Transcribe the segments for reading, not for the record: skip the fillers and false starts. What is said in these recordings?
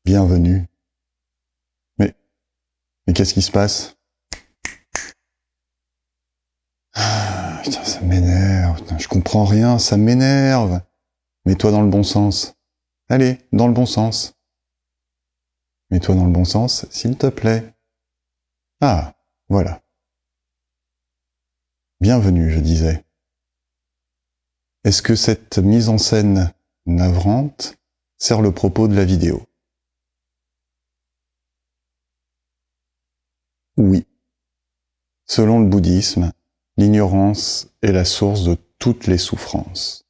Bienvenue. Mais qu'est-ce qui se passe? Putain, ça m'énerve. Putain, je comprends rien, ça m'énerve. Mets-toi dans le bon sens. Allez, dans le bon sens. Mets-toi dans le bon sens, s'il te plaît. Ah, voilà. Bienvenue, je disais. Est-ce que cette mise en scène navrante sert le propos de la vidéo? Oui. Selon le bouddhisme, l'ignorance est la source de toutes les souffrances.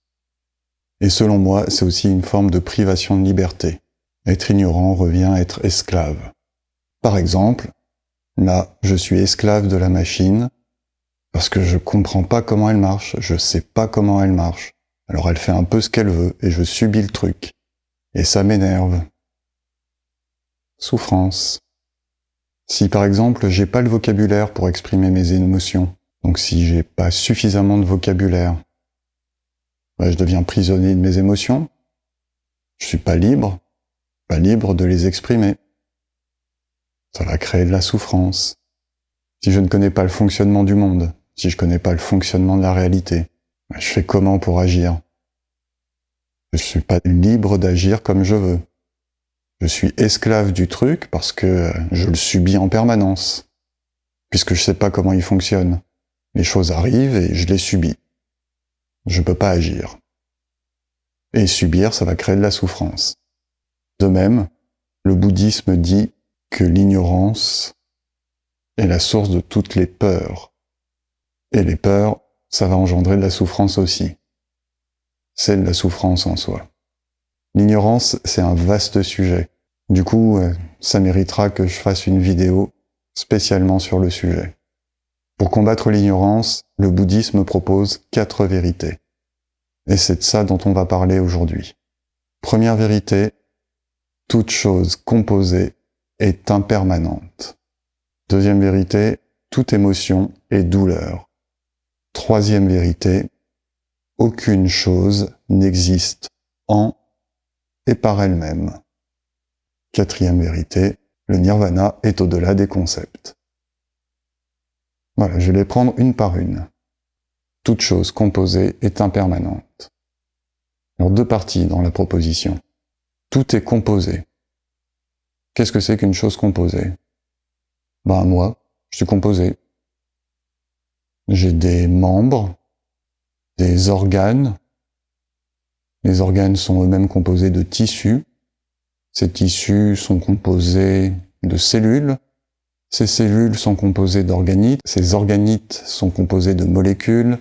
Et selon moi, c'est aussi une forme de privation de liberté. Être ignorant revient à être esclave. Par exemple, là, je suis esclave de la machine parce que je comprends pas comment elle marche, je sais pas comment elle marche. Alors elle fait un peu ce qu'elle veut et je subis le truc. Et ça m'énerve. Souffrance. Si par exemple, j'ai pas le vocabulaire pour exprimer mes émotions, donc si j'ai pas suffisamment de vocabulaire, je deviens prisonnier de mes émotions. Je suis pas libre de les exprimer. Ça va créer de la souffrance. Si je ne connais pas le fonctionnement du monde, si je connais pas le fonctionnement de la réalité, je fais comment pour agir? Je suis pas libre d'agir comme je veux. Je suis esclave du truc parce que je le subis en permanence, puisque je sais pas comment il fonctionne. Les choses arrivent et je les subis. Je peux pas agir. Et subir, ça va créer de la souffrance. De même, le bouddhisme dit que l'ignorance est la source de toutes les peurs. Et les peurs, ça va engendrer de la souffrance aussi. C'est de la souffrance en soi. L'ignorance, c'est un vaste sujet. Du coup, ça méritera que je fasse une vidéo spécialement sur le sujet. Pour combattre l'ignorance, le bouddhisme propose 4 vérités. Et c'est de ça dont on va parler aujourd'hui. Première vérité, toute chose composée est impermanente. Deuxième vérité, toute émotion est douleur. Troisième vérité, aucune chose n'existe en et par elle-même. Quatrième vérité, le nirvana est au-delà des concepts. Voilà, je vais les prendre une par une. Toute chose composée est impermanente. Alors 2 parties dans la proposition. Tout est composé. Qu'est-ce que c'est qu'une chose composée? Moi, je suis composé. J'ai des membres, des organes. Les organes sont eux-mêmes composés de tissus. Ces tissus sont composés de cellules. Ces cellules sont composées d'organites. Ces organites sont composés de molécules.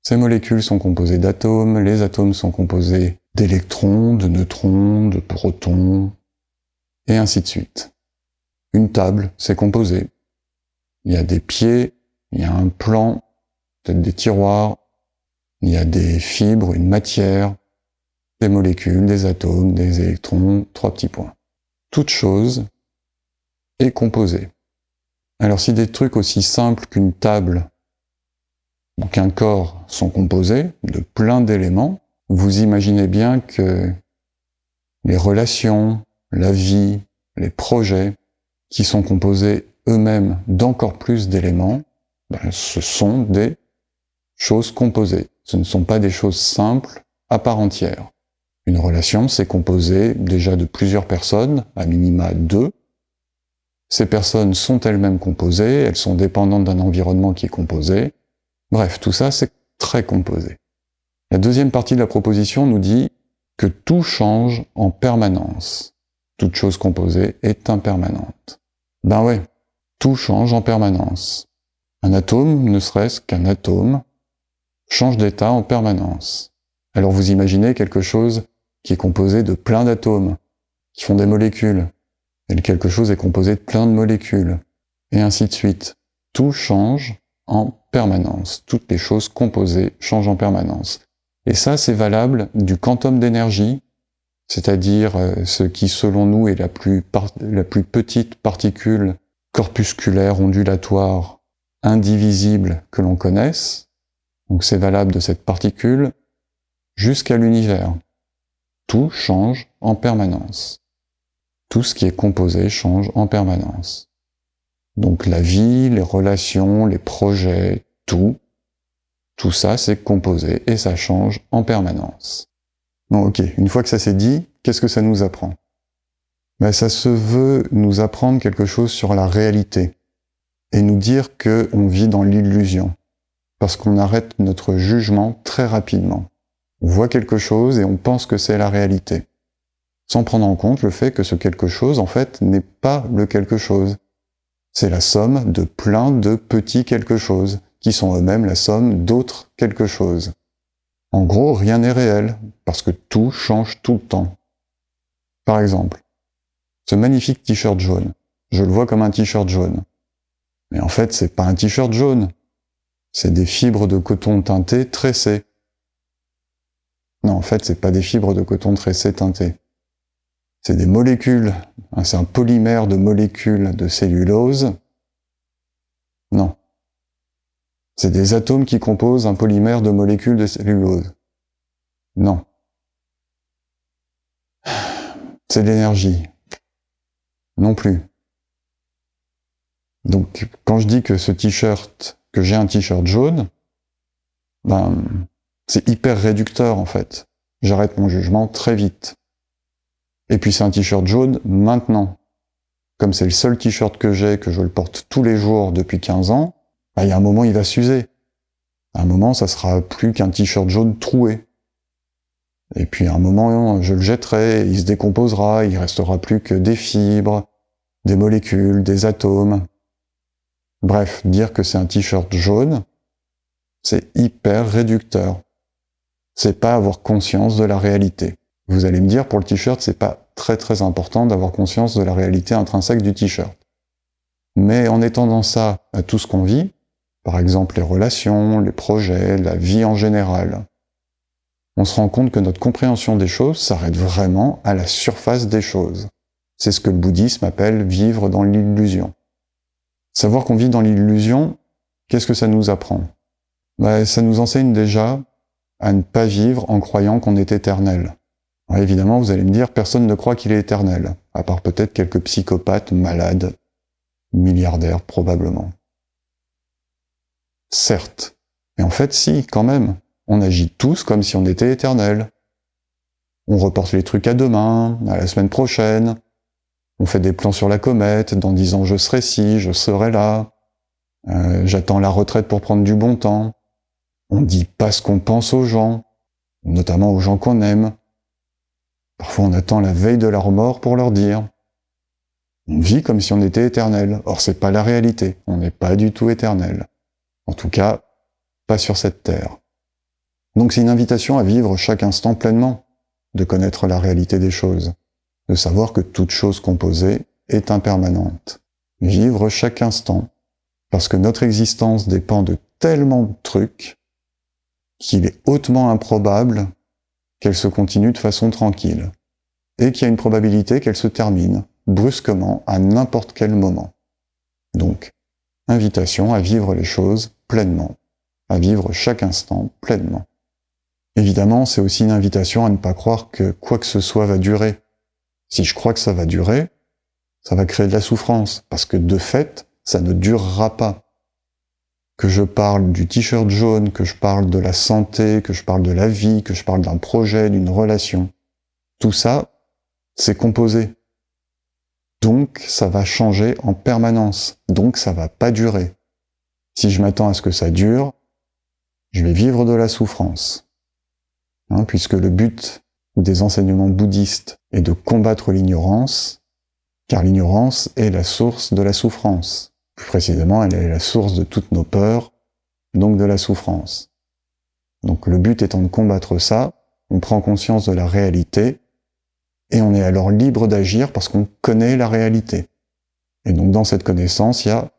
Ces molécules sont composées d'atomes. Les atomes sont composés d'électrons, de neutrons, de protons, et ainsi de suite. Une table, c'est composé. Il y a des pieds, il y a un plan, peut-être des tiroirs, il y a des fibres, une matière, des molécules, des atomes, des électrons, 3 petits points. Toute chose est composée. Alors si des trucs aussi simples qu'une table ou qu'un corps sont composés de plein d'éléments, vous imaginez bien que les relations, la vie, les projets, qui sont composés eux-mêmes d'encore plus d'éléments, ce sont des choses composées. Ce ne sont pas des choses simples à part entière. Une relation, c'est composé déjà de plusieurs personnes, à minima 2. Ces personnes sont elles-mêmes composées, elles sont dépendantes d'un environnement qui est composé. Bref, tout ça, c'est très composé. La deuxième partie de la proposition nous dit que tout change en permanence. Toute chose composée est impermanente. Ouais, tout change en permanence. Un atome, ne serait-ce qu'un atome, change d'état en permanence. Alors vous imaginez quelque chose qui est composé de plein d'atomes, qui font des molécules, et quelque chose est composé de plein de molécules, et ainsi de suite. Tout change en permanence. Toutes les choses composées changent en permanence. Et ça, c'est valable du quantum d'énergie, c'est-à-dire ce qui, selon nous, est la plus petite particule corpusculaire, ondulatoire, indivisible que l'on connaisse. Donc c'est valable de cette particule jusqu'à l'univers. Tout change en permanence. Tout ce qui est composé change en permanence. Donc la vie, les relations, les projets, tout ça c'est composé et ça change en permanence. Bon, ok, une fois que ça c'est dit, qu'est-ce que ça nous apprend? Ben, ça se veut nous apprendre quelque chose sur la réalité et nous dire qu'on vit dans l'illusion, parce qu'on arrête notre jugement très rapidement. On voit quelque chose et on pense que c'est la réalité, sans prendre en compte le fait que ce quelque chose, en fait, n'est pas le quelque chose. C'est la somme de plein de petits quelque chose, qui sont eux-mêmes la somme d'autres quelque chose. En gros, rien n'est réel, parce que tout change tout le temps. Par exemple, ce magnifique t-shirt jaune, je le vois comme un t-shirt jaune. Mais en fait, c'est pas un t-shirt jaune. C'est des fibres de coton teinté tressées. Non, en fait, c'est pas des fibres de coton tressées teintées. C'est des molécules, c'est un polymère de molécules de cellulose. Non. C'est des atomes qui composent un polymère de molécules de cellulose. Non. C'est de l'énergie. Non plus. Donc, quand je dis que que j'ai un t-shirt jaune, ben, c'est hyper réducteur, en fait. J'arrête mon jugement très vite. Et puis c'est un t-shirt jaune maintenant. Comme c'est le seul t-shirt que j'ai, que je le porte tous les jours depuis 15 ans, ben, il y a un moment, il va s'user. À un moment, ça sera plus qu'un t-shirt jaune troué. Et puis à un moment, je le jetterai, il se décomposera, il restera plus que des fibres, des molécules, des atomes. Bref, dire que c'est un t-shirt jaune, c'est hyper réducteur. C'est pas avoir conscience de la réalité. Vous allez me dire, pour le t-shirt, c'est pas très important d'avoir conscience de la réalité intrinsèque du t-shirt. Mais en étendant ça à tout ce qu'on vit, par exemple les relations, les projets, la vie en général, on se rend compte que notre compréhension des choses s'arrête vraiment à la surface des choses. C'est ce que le bouddhisme appelle vivre dans l'illusion. Savoir qu'on vit dans l'illusion, qu'est-ce que ça nous apprend? Ben, ça nous enseigne déjà à ne pas vivre en croyant qu'on est éternel. Alors évidemment, vous allez me dire, personne ne croit qu'il est éternel, à part peut-être quelques psychopathes, malades, milliardaires probablement. Certes, mais en fait si, quand même. On agit tous comme si on était éternel. On reporte les trucs à demain, à la semaine prochaine. On fait des plans sur la comète, dans 10 ans je serai ci, je serai là. J'attends la retraite pour prendre du bon temps. On dit pas ce qu'on pense aux gens, notamment aux gens qu'on aime. Parfois on attend la veille de leur mort pour leur dire. On vit comme si on était éternel. Or c'est pas la réalité, on n'est pas du tout éternel. En tout cas, pas sur cette terre. Donc c'est une invitation à vivre chaque instant pleinement, de connaître la réalité des choses, de savoir que toute chose composée est impermanente. Vivre chaque instant, parce que notre existence dépend de tellement de trucs qu'il est hautement improbable qu'elle se continue de façon tranquille, et qu'il y a une probabilité qu'elle se termine brusquement à n'importe quel moment. Donc, invitation à vivre les choses pleinement, à vivre chaque instant pleinement. Évidemment, c'est aussi une invitation à ne pas croire que quoi que ce soit va durer. Si je crois que ça va durer, ça va créer de la souffrance, parce que de fait, ça ne durera pas. Que je parle du t-shirt jaune, que je parle de la santé, que je parle de la vie, que je parle d'un projet, d'une relation, tout ça, c'est composé. Donc, ça va changer en permanence. Donc, ça va pas durer. Si je m'attends à ce que ça dure, je vais vivre de la souffrance. Puisque le but des enseignements bouddhistes est de combattre l'ignorance, car l'ignorance est la source de la souffrance. Plus précisément, elle est la source de toutes nos peurs, donc de la souffrance. Donc le but étant de combattre ça, on prend conscience de la réalité, et on est alors libre d'agir parce qu'on connaît la réalité. Et donc dans cette connaissance, il y a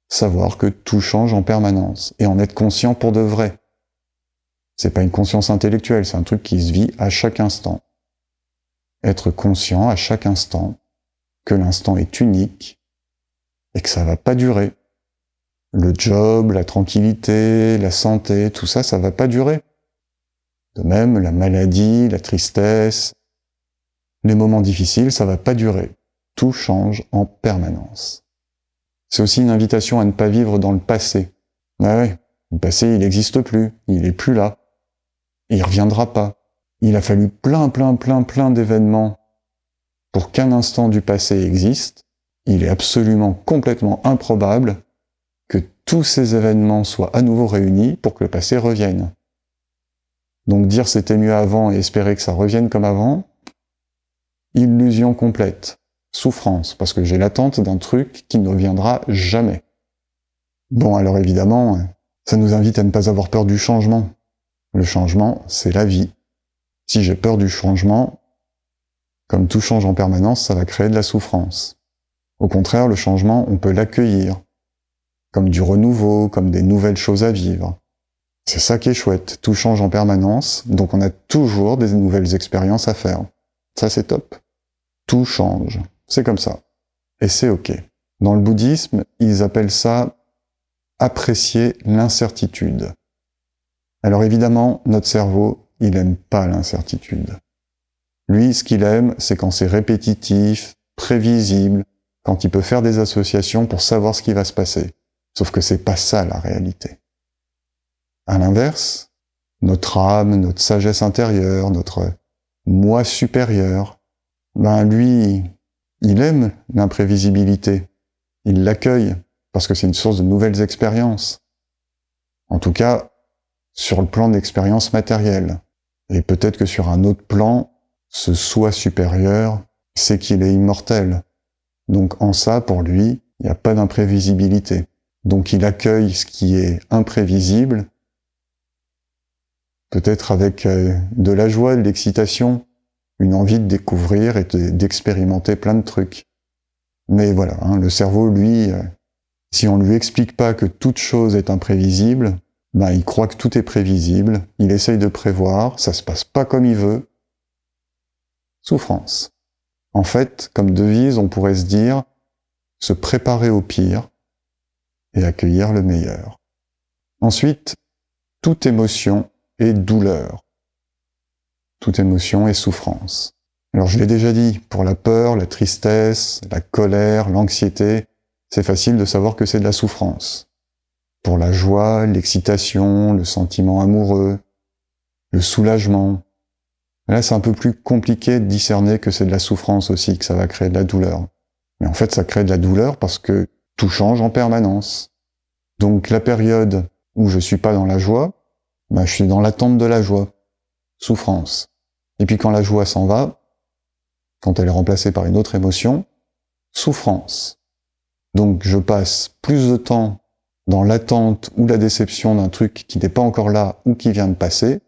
savoir que tout change en permanence, et en être conscient pour de vrai. C'est pas une conscience intellectuelle, c'est un truc qui se vit à chaque instant. Être conscient à chaque instant que l'instant est unique et que ça va pas durer. Le job, la tranquillité, la santé, tout ça, ça va pas durer. De même, la maladie, la tristesse, les moments difficiles, ça va pas durer. Tout change en permanence. C'est aussi une invitation à ne pas vivre dans le passé. Ah ouais, le passé, il n'existe plus, il est plus là. Il reviendra pas. Il a fallu plein d'événements pour qu'un instant du passé existe. Il est absolument complètement improbable que tous ces événements soient à nouveau réunis pour que le passé revienne. Donc dire c'était mieux avant et espérer que ça revienne comme avant, illusion complète, souffrance, parce que j'ai l'attente d'un truc qui ne reviendra jamais. Bon, alors évidemment, ça nous invite à ne pas avoir peur du changement. Le changement, c'est la vie. Si j'ai peur du changement, comme tout change en permanence, ça va créer de la souffrance. Au contraire, le changement, on peut l'accueillir, comme du renouveau, comme des nouvelles choses à vivre. C'est ça qui est chouette, tout change en permanence, donc on a toujours des nouvelles expériences à faire. Ça c'est top. Tout change, c'est comme ça. Et c'est ok. Dans le bouddhisme, ils appellent ça apprécier l'incertitude. Alors évidemment, notre cerveau, il aime pas l'incertitude. Lui, ce qu'il aime, c'est quand c'est répétitif, prévisible, quand il peut faire des associations pour savoir ce qui va se passer. Sauf que c'est pas ça la réalité. À l'inverse, notre âme, notre sagesse intérieure, notre moi supérieur, lui, il aime l'imprévisibilité. Il l'accueille, parce que c'est une source de nouvelles expériences. En tout cas, sur le plan d'expérience matérielle. Et peut-être que sur un autre plan, ce soi supérieur, c'est qu'il est immortel. Donc en ça, pour lui, il n'y a pas d'imprévisibilité. Donc il accueille ce qui est imprévisible, peut-être avec de la joie, de l'excitation, une envie de découvrir et d'expérimenter plein de trucs. Mais voilà, le cerveau, lui, si on lui explique pas que toute chose est imprévisible, il croit que tout est prévisible, il essaye de prévoir, ça se passe pas comme il veut. Souffrance. En fait, comme devise, on pourrait se dire se préparer au pire et accueillir le meilleur. Ensuite, toute émotion est douleur. Toute émotion est souffrance. Alors je l'ai déjà dit, pour la peur, la tristesse, la colère, l'anxiété, c'est facile de savoir que c'est de la souffrance. Pour la joie, l'excitation, le sentiment amoureux, le soulagement, là c'est un peu plus compliqué de discerner que c'est de la souffrance aussi, que ça va créer de la douleur. Mais en fait ça crée de la douleur parce que tout change en permanence. Donc la période où je suis pas dans la joie, je suis dans l'attente de la joie. Souffrance. Et puis quand la joie s'en va, quand elle est remplacée par une autre émotion, souffrance. Donc je passe plus de temps dans l'attente ou la déception d'un truc qui n'est pas encore là ou qui vient de passer,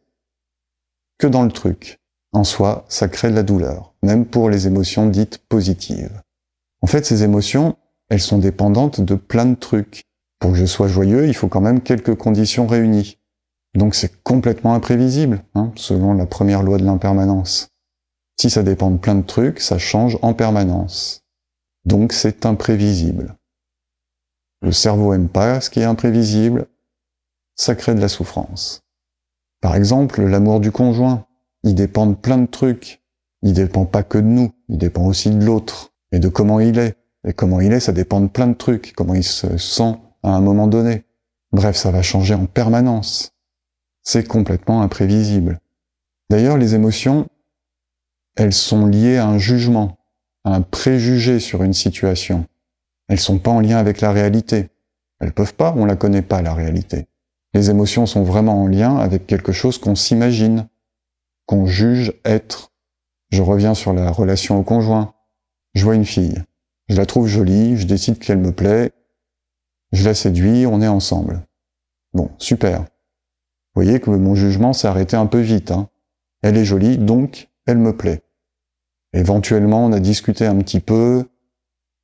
que dans le truc. En soi, ça crée de la douleur, même pour les émotions dites positives. En fait, ces émotions, elles sont dépendantes de plein de trucs. Pour que je sois joyeux, il faut quand même quelques conditions réunies. Donc c'est complètement imprévisible, selon la première loi de l'impermanence. Si ça dépend de plein de trucs, ça change en permanence. Donc c'est imprévisible. Le cerveau aime pas ce qui est imprévisible, ça crée de la souffrance. Par exemple, l'amour du conjoint, il dépend de plein de trucs. Il dépend pas que de nous, il dépend aussi de l'autre, et de comment il est. Et comment il est, ça dépend de plein de trucs, comment il se sent à un moment donné. Bref, ça va changer en permanence. C'est complètement imprévisible. D'ailleurs, les émotions, elles sont liées à un jugement, à un préjugé sur une situation. Elles sont pas en lien avec la réalité. Elles peuvent pas, on la connaît pas, la réalité. Les émotions sont vraiment en lien avec quelque chose qu'on s'imagine, qu'on juge être. Je reviens sur la relation au conjoint. Je vois une fille. Je la trouve jolie, je décide qu'elle me plaît. Je la séduis, on est ensemble. Bon, super. Vous voyez que mon jugement s'est arrêté un peu vite. Elle est jolie, donc elle me plaît. Éventuellement, on a discuté un petit peu.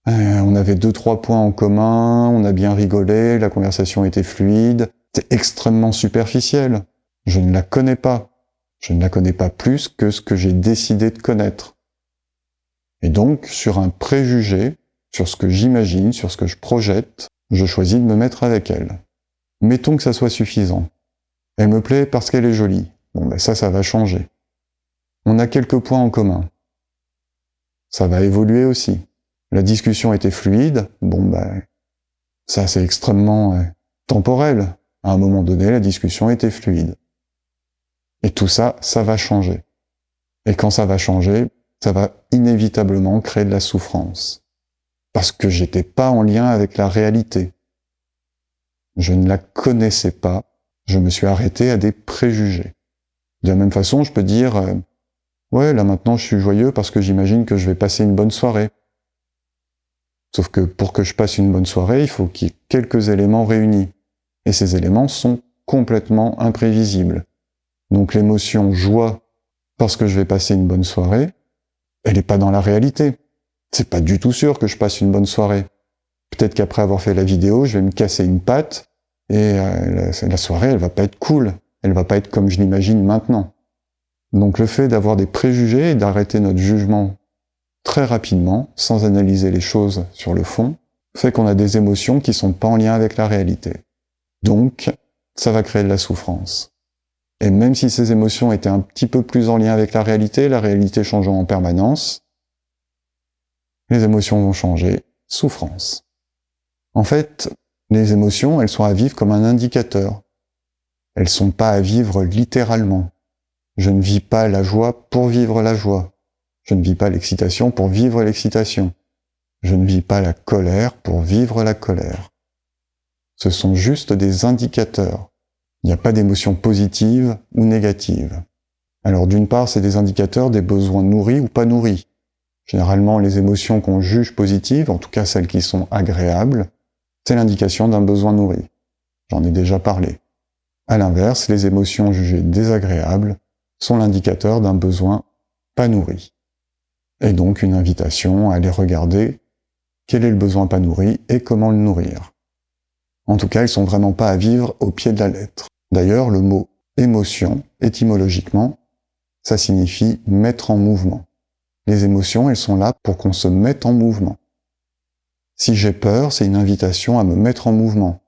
On avait 2-3 points en commun, on a bien rigolé, la conversation était fluide. C'est extrêmement superficiel. Je ne la connais pas. Je ne la connais pas plus que ce que j'ai décidé de connaître. Et donc, sur un préjugé, sur ce que j'imagine, sur ce que je projette, je choisis de me mettre avec elle. Mettons que ça soit suffisant. Elle me plaît parce qu'elle est jolie. Bon, ça va changer. On a quelques points en commun. Ça va évoluer aussi. La discussion était fluide, bon ben, ça c'est extrêmement temporel. À un moment donné, la discussion était fluide. Et tout ça, ça va changer. Et quand ça va changer, ça va inévitablement créer de la souffrance. Parce que j'étais pas en lien avec la réalité. Je ne la connaissais pas. Je me suis arrêté à des préjugés. De la même façon, je peux dire ouais, là maintenant je suis joyeux parce que j'imagine que je vais passer une bonne soirée. Sauf que pour que je passe une bonne soirée, il faut qu'il y ait quelques éléments réunis. Et ces éléments sont complètement imprévisibles. Donc l'émotion joie parce que je vais passer une bonne soirée, elle n'est pas dans la réalité. C'est pas du tout sûr que je passe une bonne soirée. Peut-être qu'après avoir fait la vidéo, je vais me casser une patte et la soirée, elle va pas être cool. Elle va pas être comme je l'imagine maintenant. Donc le fait d'avoir des préjugés et d'arrêter notre jugement très rapidement, sans analyser les choses sur le fond, fait qu'on a des émotions qui sont pas en lien avec la réalité. Donc, ça va créer de la souffrance. Et même si ces émotions étaient un petit peu plus en lien avec la réalité changeant en permanence, les émotions vont changer, souffrance. En fait, les émotions, elles sont à vivre comme un indicateur. Elles sont pas à vivre littéralement. Je ne vis pas la joie pour vivre la joie. Je ne vis pas l'excitation pour vivre l'excitation. Je ne vis pas la colère pour vivre la colère. Ce sont juste des indicateurs. Il n'y a pas d'émotions positives ou négatives. Alors d'une part, c'est des indicateurs des besoins nourris ou pas nourris. Généralement, les émotions qu'on juge positives, en tout cas celles qui sont agréables, c'est l'indication d'un besoin nourri. J'en ai déjà parlé. À l'inverse, les émotions jugées désagréables sont l'indicateur d'un besoin pas nourri. Et donc une invitation à aller regarder quel est le besoin pas nourri et comment le nourrir. En tout cas, ils sont vraiment pas à vivre au pied de la lettre. D'ailleurs, le mot émotion, étymologiquement, ça signifie mettre en mouvement. Les émotions, elles sont là pour qu'on se mette en mouvement. Si j'ai peur, c'est une invitation à me mettre en mouvement,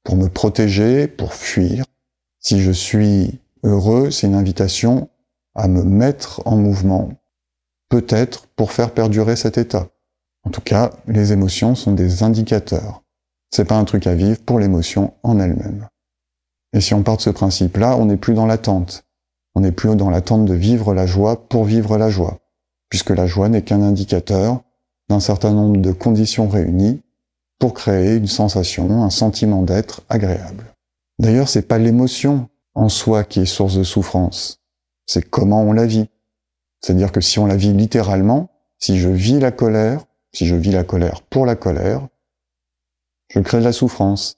pour me protéger, pour fuir. Si je suis heureux, c'est une invitation à me mettre en mouvement, peut-être pour faire perdurer cet état. En tout cas, les émotions sont des indicateurs. C'est pas un truc à vivre pour l'émotion en elle-même. Et si on part de ce principe-là, on n'est plus dans l'attente. On n'est plus dans l'attente de vivre la joie pour vivre la joie, puisque la joie n'est qu'un indicateur d'un certain nombre de conditions réunies pour créer une sensation, un sentiment d'être agréable. D'ailleurs, c'est pas l'émotion en soi qui est source de souffrance, c'est comment on la vit. C'est-à-dire que si on la vit littéralement, si je vis la colère pour la colère, je crée de la souffrance.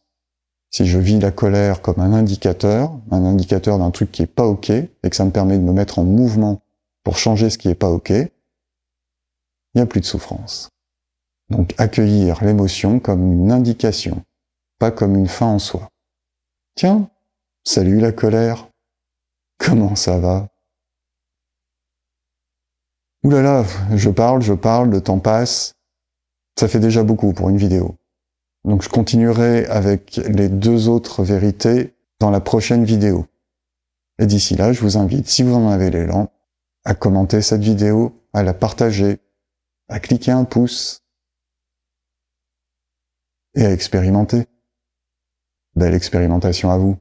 Si je vis la colère comme un indicateur d'un truc qui est pas ok, et que ça me permet de me mettre en mouvement pour changer ce qui est pas ok, il n'y a plus de souffrance. Donc accueillir l'émotion comme une indication, pas comme une fin en soi. Tiens, salut la colère, comment ça va? Ouh là là, je parle, le temps passe, ça fait déjà beaucoup pour une vidéo. Donc je continuerai avec les 2 autres vérités dans la prochaine vidéo. Et d'ici là, je vous invite, si vous en avez l'élan, à commenter cette vidéo, à la partager, à cliquer un pouce et à expérimenter. Belle expérimentation à vous.